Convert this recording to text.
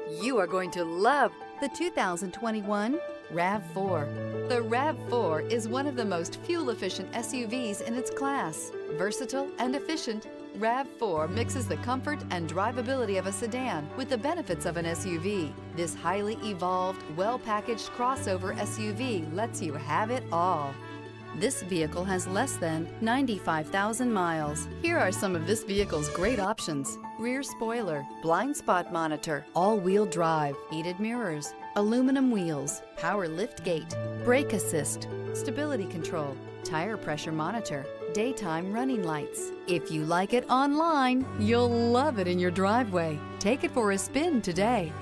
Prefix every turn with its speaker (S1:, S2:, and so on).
S1: You are going to love the 2021 RAV4. The RAV4 is one of the most fuel-efficient SUVs in its class. Versatile and efficient, RAV4 mixes the comfort and drivability of a sedan with the benefits of an SUV. This highly evolved, well-packaged crossover SUV lets you have it all. This vehicle has less than 95,000 miles. Here are some of this vehicle's great options: rear spoiler, blind spot monitor, all-wheel drive, heated mirrors, aluminum wheels, power lift gate, brake assist, stability control, tire pressure monitor, daytime running lights. If you like it online, you'll love it in your driveway. Take it for a spin today.